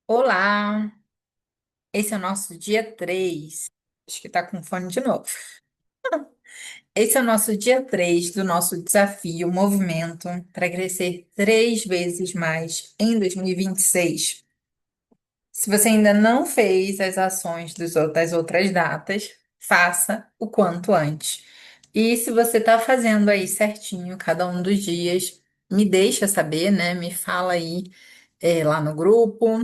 Olá, esse é o nosso dia 3. Acho que tá com fone de novo. Esse é o nosso dia 3 do nosso desafio Movimento para crescer 3 vezes mais em 2026. Se você ainda não fez as ações das outras datas, faça o quanto antes. E se você está fazendo aí certinho cada um dos dias, me deixa saber, né? Me fala aí lá no grupo,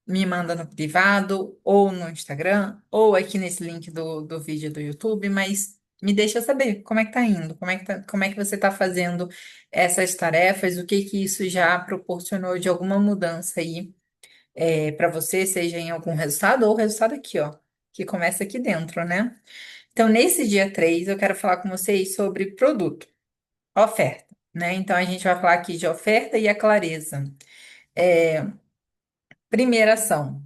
me manda no privado, ou no Instagram, ou aqui nesse link do vídeo do YouTube, mas me deixa saber como é que tá indo, como é que você está fazendo essas tarefas, o que que isso já proporcionou de alguma mudança aí para você, seja em algum resultado ou o resultado aqui, ó, que começa aqui dentro, né? Então, nesse dia 3 eu quero falar com vocês sobre produto, oferta, né? Então, a gente vai falar aqui de oferta e a clareza. É, Primeira ação,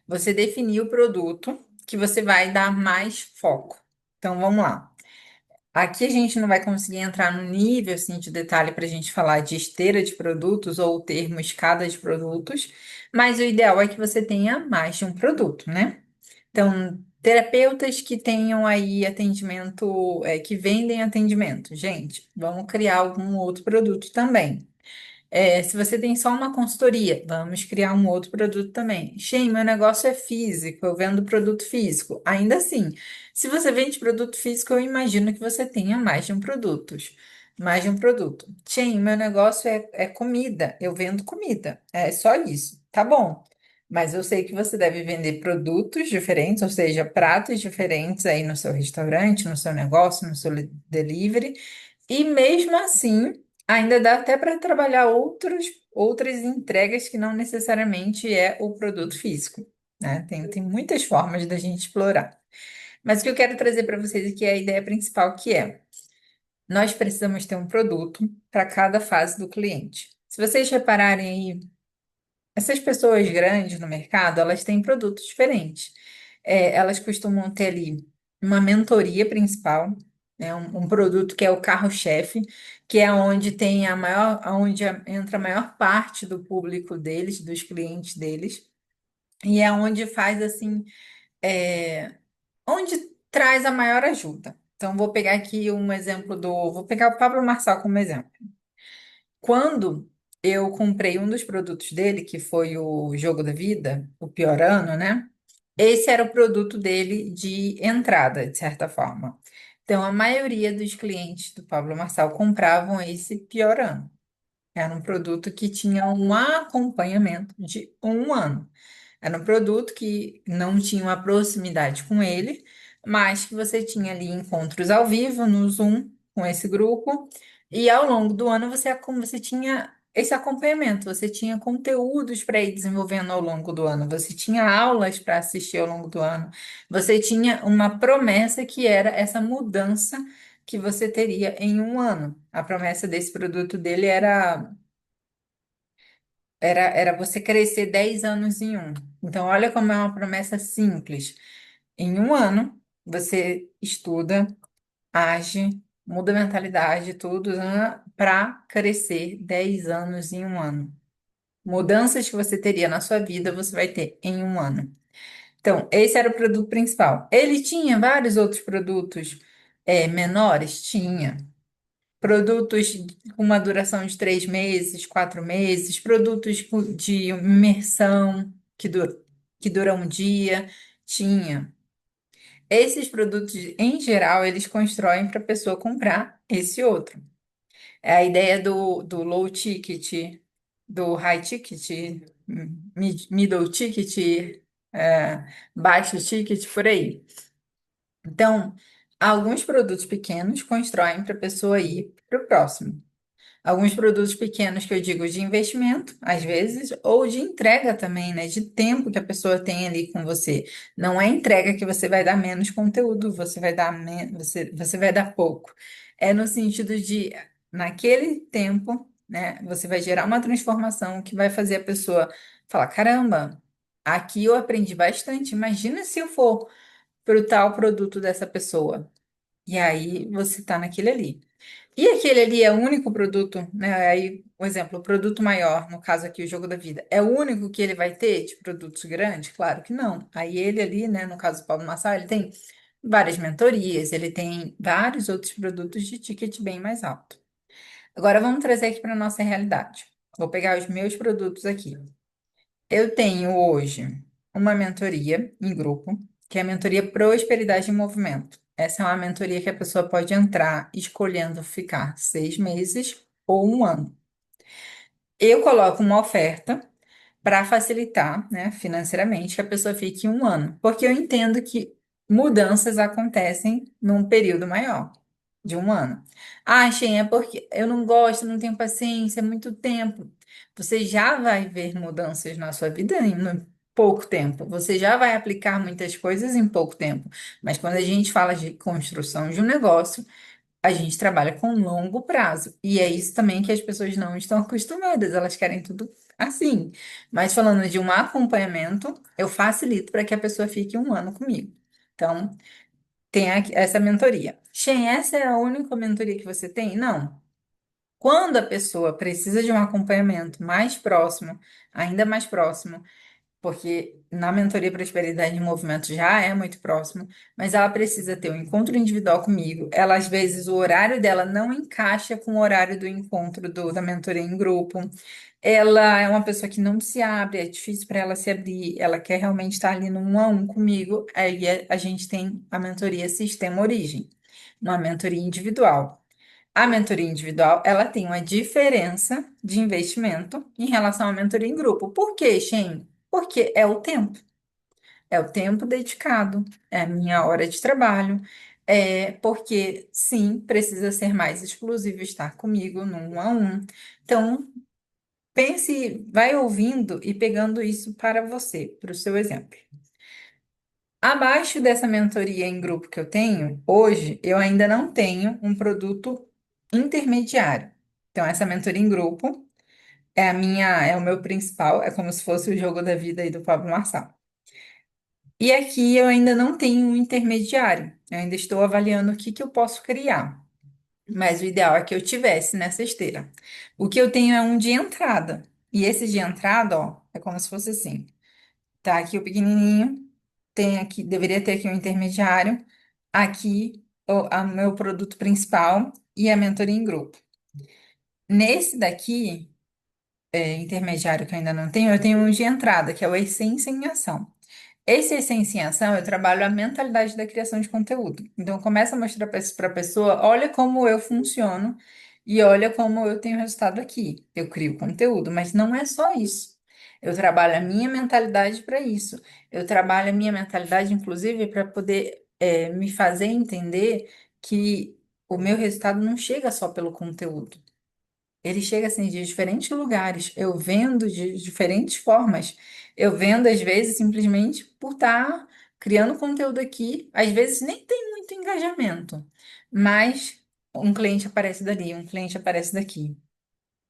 você definir o produto que você vai dar mais foco. Então, vamos lá. Aqui a gente não vai conseguir entrar no nível assim, de detalhe para a gente falar de esteira de produtos ou termo escada de produtos, mas o ideal é que você tenha mais de um produto, né? Então, terapeutas que tenham aí atendimento, que vendem atendimento. Gente, vamos criar algum outro produto também. Se você tem só uma consultoria, vamos criar um outro produto também. Shein, meu negócio é físico, eu vendo produto físico. Ainda assim, se você vende produto físico, eu imagino que você tenha mais de um produto. Mais de um produto. Shein, meu negócio é comida, eu vendo comida. É só isso. Tá bom. Mas eu sei que você deve vender produtos diferentes, ou seja, pratos diferentes aí no seu restaurante, no seu negócio, no seu delivery. E mesmo assim, ainda dá até para trabalhar outras entregas que não necessariamente é o produto físico, né? Tem muitas formas da gente explorar. Mas o que eu quero trazer para vocês aqui é a ideia principal, que é nós precisamos ter um produto para cada fase do cliente. Se vocês repararem aí, essas pessoas grandes no mercado, elas têm produtos diferentes. Elas costumam ter ali uma mentoria principal, né, um produto que é o carro-chefe, que é onde tem entra a maior parte do público deles, dos clientes deles, e é onde faz assim, é, onde traz a maior ajuda. Então, vou pegar aqui um exemplo vou pegar o Pablo Marçal como exemplo. Quando eu comprei um dos produtos dele, que foi o Jogo da Vida, o Piorano, né? Esse era o produto dele de entrada, de certa forma. Então, a maioria dos clientes do Pablo Marçal compravam esse Piorano. Era um produto que tinha um acompanhamento de um ano. Era um produto que não tinha uma proximidade com ele, mas que você tinha ali encontros ao vivo no Zoom com esse grupo, e ao longo do ano você tinha esse acompanhamento, você tinha conteúdos para ir desenvolvendo ao longo do ano, você tinha aulas para assistir ao longo do ano, você tinha uma promessa que era essa mudança que você teria em um ano. A promessa desse produto dele era você crescer 10 anos em um. Então, olha como é uma promessa simples. Em um ano, você estuda, age, muda a mentalidade, tudo, para crescer 10 anos em um ano. Mudanças que você teria na sua vida, você vai ter em um ano. Então, esse era o produto principal. Ele tinha vários outros produtos, menores? Tinha. Produtos com uma duração de 3 meses, 4 meses, produtos de imersão que dura um dia, tinha. Esses produtos, em geral, eles constroem para a pessoa comprar esse outro. É a ideia do low ticket, do high ticket, middle ticket, baixo ticket, por aí. Então, alguns produtos pequenos constroem para a pessoa ir para o próximo. Alguns produtos pequenos que eu digo de investimento, às vezes, ou de entrega também, né? De tempo que a pessoa tem ali com você. Não é entrega que você vai dar menos conteúdo, você vai dar pouco. É no sentido de, naquele tempo, né? Você vai gerar uma transformação que vai fazer a pessoa falar: caramba, aqui eu aprendi bastante. Imagina se eu for para o tal produto dessa pessoa. E aí você está naquele ali. E aquele ali é o único produto, né? Aí, por exemplo, o produto maior, no caso aqui, o jogo da vida, é o único que ele vai ter de produtos grandes? Claro que não. Aí ele ali, né, no caso do Pablo Marçal, ele tem várias mentorias, ele tem vários outros produtos de ticket bem mais alto. Agora vamos trazer aqui para a nossa realidade. Vou pegar os meus produtos aqui. Eu tenho hoje uma mentoria em grupo, que é a mentoria Prosperidade em Movimento. Essa é uma mentoria que a pessoa pode entrar escolhendo ficar 6 meses ou um ano. Eu coloco uma oferta para facilitar, né, financeiramente, que a pessoa fique um ano, porque eu entendo que mudanças acontecem num período maior, de um ano. Ah, Shein, é porque eu não gosto, não tenho paciência, é muito tempo. Você já vai ver mudanças na sua vida em pouco tempo. Você já vai aplicar muitas coisas em pouco tempo. Mas quando a gente fala de construção de um negócio, a gente trabalha com longo prazo. E é isso também que as pessoas não estão acostumadas. Elas querem tudo assim. Mas falando de um acompanhamento, eu facilito para que a pessoa fique um ano comigo. Então, tem essa mentoria. Shen, essa é a única mentoria que você tem? Não. Quando a pessoa precisa de um acompanhamento mais próximo, ainda mais próximo, porque na mentoria Prosperidade em Movimento já é muito próximo, mas ela precisa ter um encontro individual comigo. Ela, às vezes, o horário dela não encaixa com o horário do encontro da mentoria em grupo. Ela é uma pessoa que não se abre, é difícil para ela se abrir, ela quer realmente estar ali no um a um comigo. Aí a gente tem a mentoria Sistema Origem, uma mentoria individual. A mentoria individual, ela tem uma diferença de investimento em relação à mentoria em grupo. Por quê, Shen? Porque é o tempo. É o tempo dedicado, é a minha hora de trabalho. É porque, sim, precisa ser mais exclusivo estar comigo no um a um. Então, pense, vai ouvindo e pegando isso para você, para o seu exemplo. Abaixo dessa mentoria em grupo que eu tenho, hoje eu ainda não tenho um produto intermediário. Então, essa mentoria em grupo é o meu principal, é como se fosse o jogo da vida aí do Pablo Marçal. E aqui eu ainda não tenho um intermediário. Eu ainda estou avaliando o que que eu posso criar. Mas o ideal é que eu tivesse nessa esteira. O que eu tenho é um de entrada. E esse de entrada, ó, é como se fosse assim. Tá aqui o pequenininho, tem aqui, deveria ter aqui um intermediário, aqui o meu produto principal e a mentoria em grupo. Nesse daqui, intermediário que eu ainda não tenho, eu tenho um de entrada, que é o Essência em Ação. Esse Essência em Ação, eu trabalho a mentalidade da criação de conteúdo. Então, começa a mostrar para a pessoa, olha como eu funciono e olha como eu tenho resultado aqui. Eu crio conteúdo, mas não é só isso. Eu trabalho a minha mentalidade para isso. Eu trabalho a minha mentalidade, inclusive, para poder me fazer entender que o meu resultado não chega só pelo conteúdo. Ele chega assim de diferentes lugares, eu vendo de diferentes formas. Eu vendo, às vezes, simplesmente por estar criando conteúdo aqui. Às vezes nem tem muito engajamento, mas um cliente aparece dali, um cliente aparece daqui.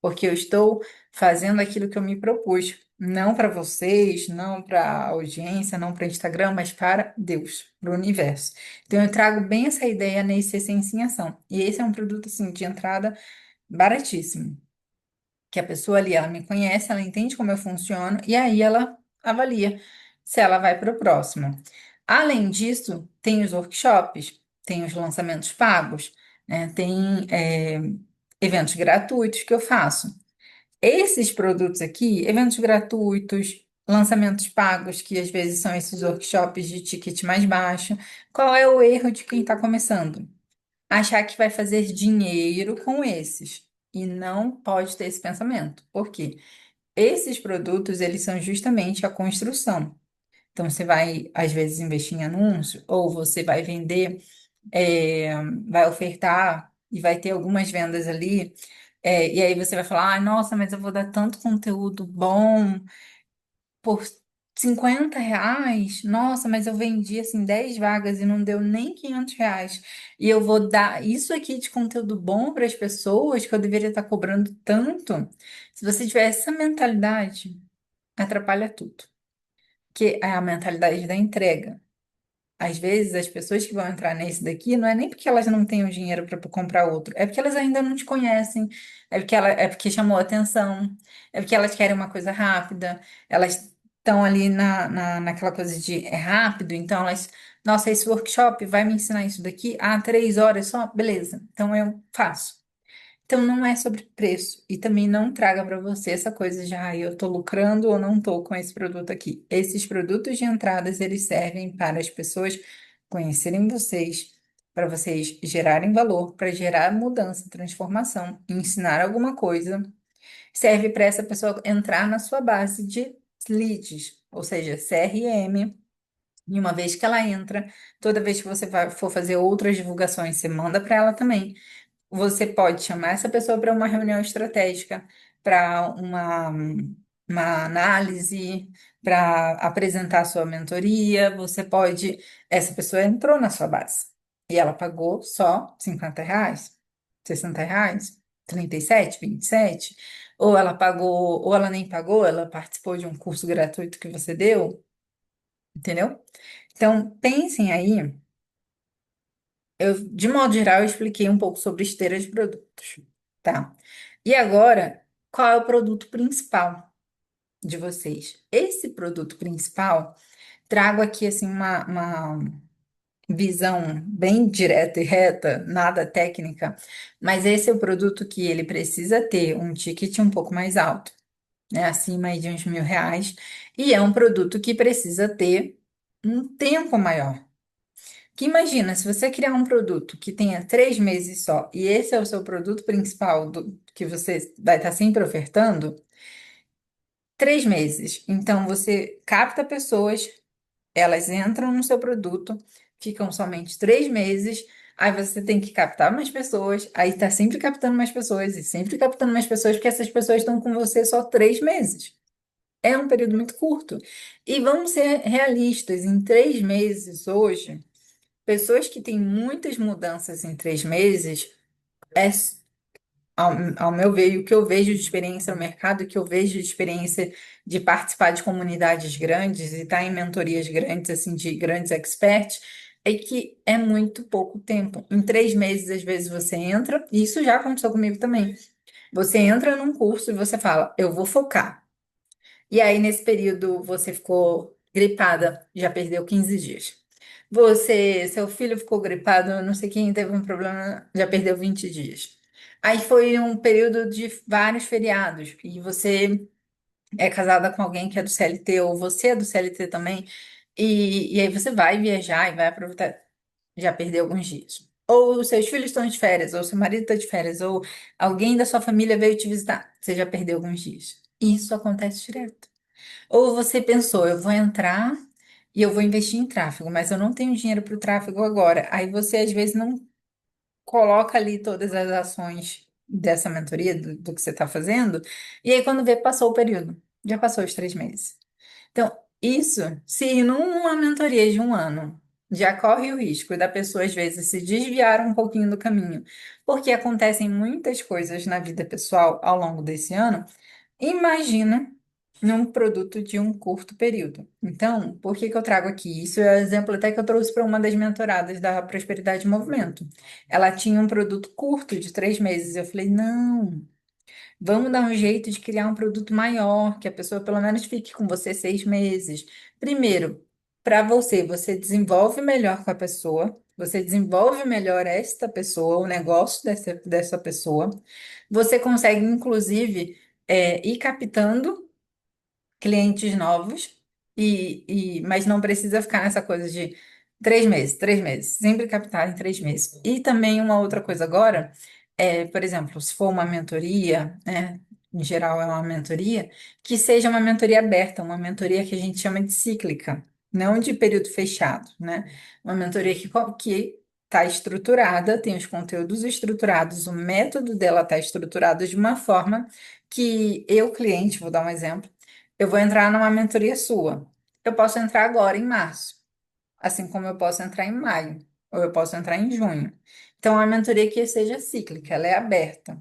Porque eu estou fazendo aquilo que eu me propus. Não para vocês, não para a audiência, não para Instagram, mas para Deus, para o universo. Então eu trago bem essa ideia nesse Essência em Ação. E esse é um produto assim de entrada baratíssimo, que a pessoa ali, ela me conhece, ela entende como eu funciono, e aí ela avalia se ela vai para o próximo. Além disso, tem os workshops, tem os lançamentos pagos, né? Tem eventos gratuitos que eu faço. Esses produtos aqui, eventos gratuitos, lançamentos pagos, que às vezes são esses workshops de ticket mais baixo, qual é o erro de quem está começando? Achar que vai fazer dinheiro com esses. E não pode ter esse pensamento. Por quê? Esses produtos, eles são justamente a construção. Então, você vai, às vezes, investir em anúncio, ou você vai vender, é, vai ofertar e vai ter algumas vendas ali. E aí você vai falar, ah, nossa, mas eu vou dar tanto conteúdo bom por R$ 50, nossa, mas eu vendi assim 10 vagas e não deu nem R$ 500. E eu vou dar isso aqui de conteúdo bom para as pessoas que eu deveria estar cobrando tanto. Se você tiver essa mentalidade, atrapalha tudo. Que é a mentalidade da entrega. Às vezes, as pessoas que vão entrar nesse daqui não é nem porque elas não têm o dinheiro para comprar outro, é porque elas ainda não te conhecem, é porque chamou a atenção, é porque elas querem uma coisa rápida, elas estão ali naquela coisa de é rápido, então elas, nossa, esse workshop vai me ensinar isso daqui, 3 horas só, beleza, então eu faço. Então não é sobre preço e também não traga para você essa coisa de, eu tô lucrando ou não tô com esse produto aqui. Esses produtos de entradas, eles servem para as pessoas conhecerem vocês, para vocês gerarem valor, para gerar mudança, transformação, ensinar alguma coisa. Serve para essa pessoa entrar na sua base de leads, ou seja, CRM. E uma vez que ela entra, toda vez que você for fazer outras divulgações, você manda para ela também. Você pode chamar essa pessoa para uma reunião estratégica, para uma análise, para apresentar a sua mentoria. Você pode. Essa pessoa entrou na sua base e ela pagou só R$ 50, R$ 60, 37, 27. Ou ela pagou, ou ela nem pagou, ela participou de um curso gratuito que você deu, entendeu? Então, pensem aí. De modo geral, eu expliquei um pouco sobre esteira de produtos, tá? E agora, qual é o produto principal de vocês? Esse produto principal, trago aqui assim uma visão bem direta e reta, nada técnica, mas esse é o produto que ele precisa ter um ticket um pouco mais alto, né? Acima aí de uns R$ 1.000, e é um produto que precisa ter um tempo maior. Que imagina, se você criar um produto que tenha 3 meses só, e esse é o seu produto principal que você vai estar sempre ofertando, 3 meses. Então você capta pessoas, elas entram no seu produto, ficam somente 3 meses, aí você tem que captar mais pessoas, aí está sempre captando mais pessoas, e sempre captando mais pessoas, porque essas pessoas estão com você só 3 meses. É um período muito curto. E vamos ser realistas, em 3 meses hoje. Pessoas que têm muitas mudanças em 3 meses, é, ao meu ver, e o que eu vejo de experiência no mercado, o que eu vejo de experiência de participar de comunidades grandes e estar em mentorias grandes, assim, de grandes experts, é que é muito pouco tempo. Em 3 meses, às vezes, você entra, e isso já aconteceu comigo também. Você entra num curso e você fala, eu vou focar. E aí, nesse período, você ficou gripada, já perdeu 15 dias. Seu filho ficou gripado, não sei quem teve um problema, já perdeu 20 dias. Aí foi um período de vários feriados, e você é casada com alguém que é do CLT, ou você é do CLT também, e aí você vai viajar e vai aproveitar, já perdeu alguns dias. Ou os seus filhos estão de férias, ou seu marido está de férias, ou alguém da sua família veio te visitar, você já perdeu alguns dias. Isso acontece direto. Ou você pensou, eu vou entrar e eu vou investir em tráfego, mas eu não tenho dinheiro para o tráfego agora. Aí você às vezes não coloca ali todas as ações dessa mentoria, do que você está fazendo, e aí quando vê, passou o período, já passou os 3 meses. Então, isso, se numa mentoria de um ano já corre o risco da pessoa às vezes se desviar um pouquinho do caminho, porque acontecem muitas coisas na vida pessoal ao longo desse ano. Imagina num produto de um curto período. Então, por que que eu trago aqui? Isso é um exemplo até que eu trouxe para uma das mentoradas da Prosperidade Movimento. Ela tinha um produto curto de 3 meses. Eu falei, não, vamos dar um jeito de criar um produto maior, que a pessoa pelo menos fique com você 6 meses. Primeiro, para você desenvolve melhor com a pessoa, você desenvolve melhor esta pessoa, o negócio dessa pessoa. Você consegue, inclusive, ir captando clientes novos, mas não precisa ficar nessa coisa de 3 meses, 3 meses, sempre captar em 3 meses. E também uma outra coisa agora, por exemplo, se for uma mentoria, né, em geral é uma mentoria, que seja uma mentoria aberta, uma mentoria que a gente chama de cíclica, não de período fechado, né? Uma mentoria que está estruturada, tem os conteúdos estruturados, o método dela está estruturado de uma forma que eu, cliente, vou dar um exemplo, eu vou entrar numa mentoria sua. Eu posso entrar agora, em março, assim como eu posso entrar em maio, ou eu posso entrar em junho. Então, é uma mentoria que seja cíclica, ela é aberta.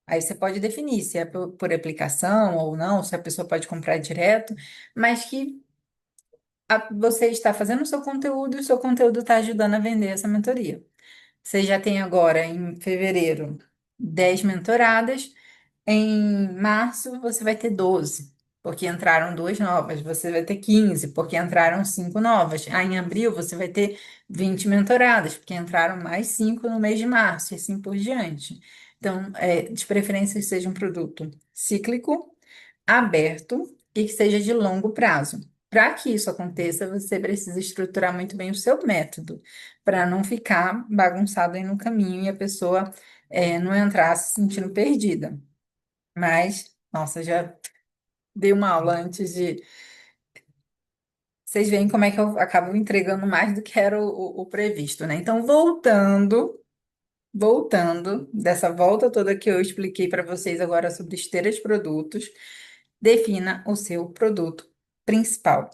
Aí você pode definir se é por aplicação ou não, se a pessoa pode comprar direto, mas que você está fazendo o seu conteúdo e o seu conteúdo está ajudando a vender essa mentoria. Você já tem agora, em fevereiro, 10 mentoradas. Em março, você vai ter 12 porque entraram duas novas. Você vai ter 15 porque entraram cinco novas. Aí, em abril, você vai ter 20 mentoradas, porque entraram mais 5 no mês de março, e assim por diante. Então, de preferência, que seja um produto cíclico, aberto e que seja de longo prazo. Para que isso aconteça, você precisa estruturar muito bem o seu método, para não ficar bagunçado aí no caminho e a pessoa não entrar se sentindo perdida. Mas, nossa, já dei uma aula antes de. Vocês veem como é que eu acabo entregando mais do que era o previsto, né? Então, voltando dessa volta toda que eu expliquei para vocês agora sobre esteira de produtos, defina o seu produto principal.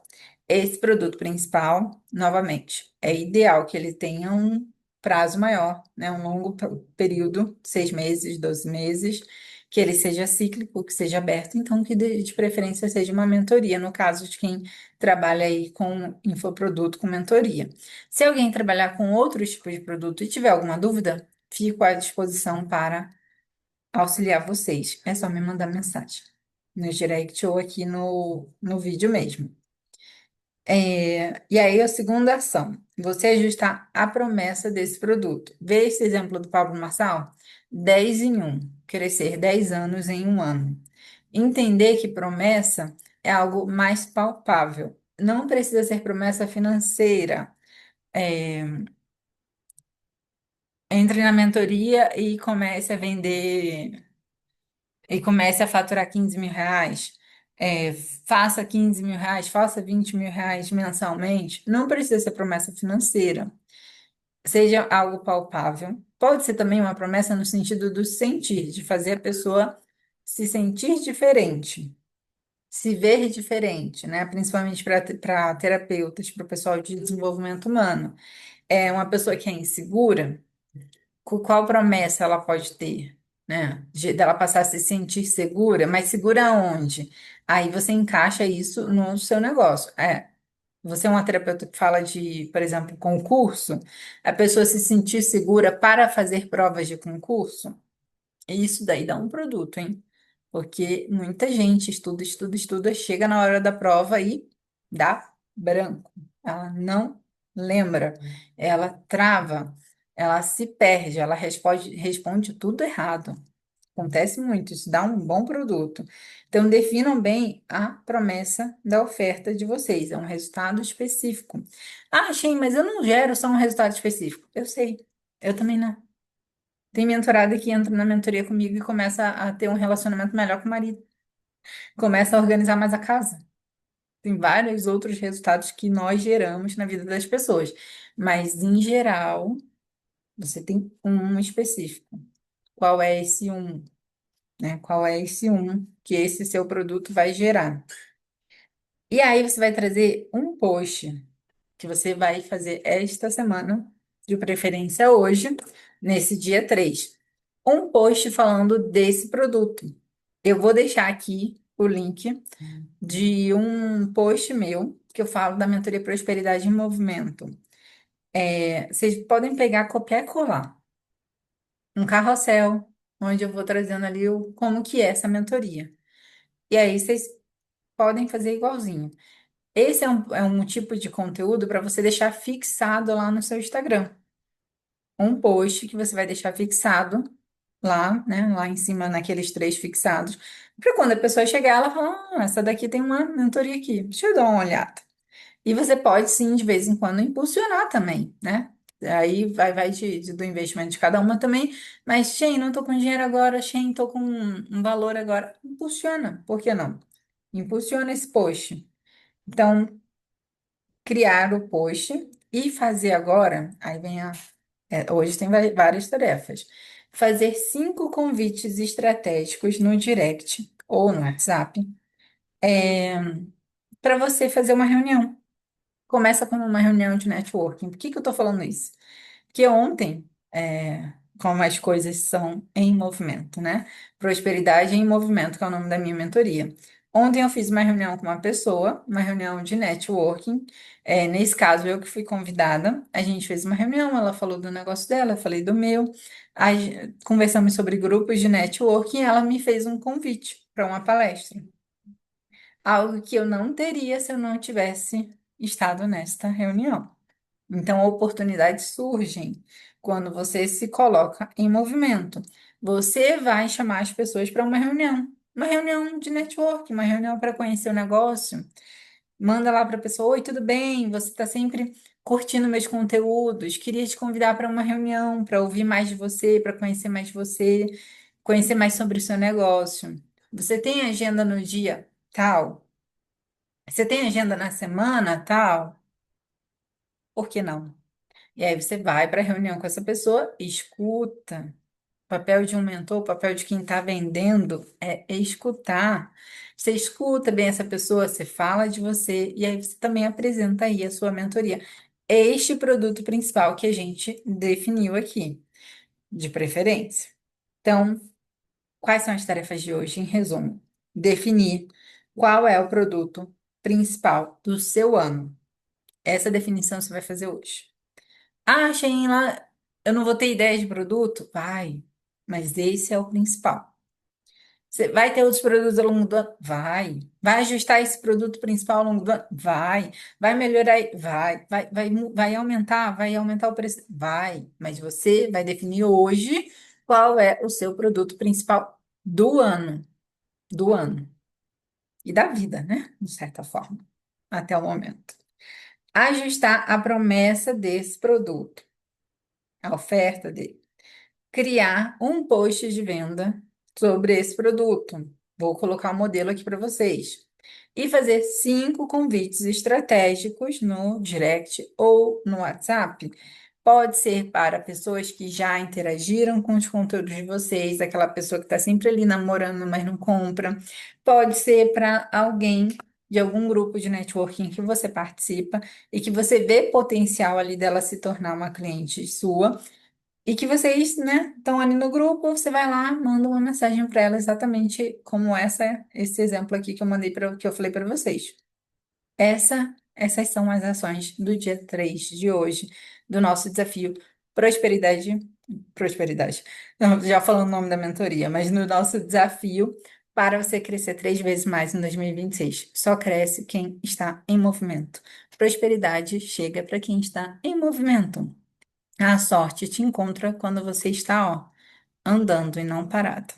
Esse produto principal, novamente, é ideal que ele tenha um prazo maior, né? Um longo período, 6 meses, 12 meses, que ele seja cíclico, que seja aberto, então que de preferência seja uma mentoria, no caso de quem trabalha aí com infoproduto, com mentoria. Se alguém trabalhar com outros tipos de produto e tiver alguma dúvida, fico à disposição para auxiliar vocês. É só me mandar mensagem no direct ou aqui no vídeo mesmo. E aí, a segunda ação, você ajustar a promessa desse produto. Vê esse exemplo do Pablo Marçal? 10 em um, crescer 10 anos em um ano. Entender que promessa é algo mais palpável. Não precisa ser promessa financeira. É, entre na mentoria e comece a vender e comece a faturar 15 mil reais, faça 15 mil reais, faça 20 mil reais mensalmente, não precisa ser promessa financeira, seja algo palpável. Pode ser também uma promessa no sentido do sentir, de fazer a pessoa se sentir diferente, se ver diferente, né? Principalmente para terapeutas, para o pessoal de desenvolvimento humano. É uma pessoa que é insegura. Qual promessa ela pode ter, né? Dela passar a se sentir segura, mas segura aonde? Aí você encaixa isso no seu negócio. Você é uma terapeuta que fala de, por exemplo, concurso, a pessoa se sentir segura para fazer provas de concurso, isso daí dá um produto, hein? Porque muita gente estuda, estuda, estuda, chega na hora da prova e dá branco. Ela não lembra, ela trava, ela se perde, ela responde tudo errado. Acontece muito, isso dá um bom produto. Então, definam bem a promessa da oferta de vocês, é um resultado específico. Ah, Shein, mas eu não gero só um resultado específico. Eu sei, eu também não. Tem mentorada que entra na mentoria comigo e começa a ter um relacionamento melhor com o marido. Começa a organizar mais a casa. Tem vários outros resultados que nós geramos na vida das pessoas. Mas, em geral, você tem um específico. Qual é esse um, né? Qual é esse um que esse seu produto vai gerar? E aí você vai trazer um post que você vai fazer esta semana, de preferência hoje, nesse dia 3. Um post falando desse produto. Eu vou deixar aqui o link de um post meu que eu falo da mentoria Prosperidade em Movimento. Vocês podem pegar qualquer colar, um carrossel, onde eu vou trazendo ali como que é essa mentoria. E aí vocês podem fazer igualzinho. Esse é um tipo de conteúdo para você deixar fixado lá no seu Instagram. Um post que você vai deixar fixado lá, né? Lá em cima, naqueles três fixados. Para quando a pessoa chegar, ela fala: essa daqui tem uma mentoria aqui. Deixa eu dar uma olhada. E você pode, sim, de vez em quando, impulsionar também, né? Aí vai do investimento de cada uma também. Mas, Shein, não tô com dinheiro agora. Shein, tô com um valor agora. Impulsiona, por que não? Impulsiona esse post. Então, criar o post e fazer agora, aí vem hoje tem várias tarefas. Fazer 5 convites estratégicos no direct ou no WhatsApp para você fazer uma reunião. Começa com uma reunião de networking. Por que que eu estou falando isso? Porque ontem, como as coisas são em movimento, né? Prosperidade em movimento, que é o nome da minha mentoria. Ontem eu fiz uma reunião com uma pessoa, uma reunião de networking. Nesse caso, eu que fui convidada. A gente fez uma reunião, ela falou do negócio dela, eu falei do meu. Conversamos sobre grupos de networking e ela me fez um convite para uma palestra. Algo que eu não teria se eu não tivesse estado nesta reunião. Então, oportunidades surgem quando você se coloca em movimento. Você vai chamar as pessoas para uma reunião de network, uma reunião para conhecer o negócio. Manda lá para a pessoa: Oi, tudo bem? Você está sempre curtindo meus conteúdos. Queria te convidar para uma reunião para ouvir mais de você, para conhecer mais de você, conhecer mais sobre o seu negócio. Você tem agenda no dia tal? Você tem agenda na semana tal? Por que não? E aí você vai para a reunião com essa pessoa, escuta. O papel de um mentor, o papel de quem está vendendo é escutar. Você escuta bem essa pessoa, você fala de você e aí você também apresenta aí a sua mentoria. É este produto principal que a gente definiu aqui, de preferência. Então, quais são as tarefas de hoje? Em resumo, definir qual é o produto principal do seu ano. Essa definição você vai fazer hoje. Ah, Sheila, eu não vou ter ideia de produto? Vai, mas esse é o principal. Você vai ter outros produtos ao longo do ano? Vai. Vai ajustar esse produto principal ao longo do ano? Vai. Vai melhorar? Vai aumentar? Vai aumentar o preço? Vai. Mas você vai definir hoje qual é o seu produto principal do ano. Do ano. E da vida, né? De certa forma, até o momento. Ajustar a promessa desse produto, a oferta dele. Criar um post de venda sobre esse produto. Vou colocar um modelo aqui para vocês. E fazer 5 convites estratégicos no direct ou no WhatsApp. Pode ser para pessoas que já interagiram com os conteúdos de vocês, aquela pessoa que está sempre ali namorando, mas não compra. Pode ser para alguém de algum grupo de networking que você participa e que você vê potencial ali dela se tornar uma cliente sua. E que vocês, né, estão ali no grupo, você vai lá, manda uma mensagem para ela exatamente como esse exemplo aqui que eu mandei para que eu falei para vocês. Essas são as ações do dia 3 de hoje, do nosso desafio Prosperidade, Prosperidade. Não, já falando o nome da mentoria, mas no nosso desafio para você crescer 3 vezes mais em 2026. Só cresce quem está em movimento. Prosperidade chega para quem está em movimento. A sorte te encontra quando você está, ó, andando e não parado.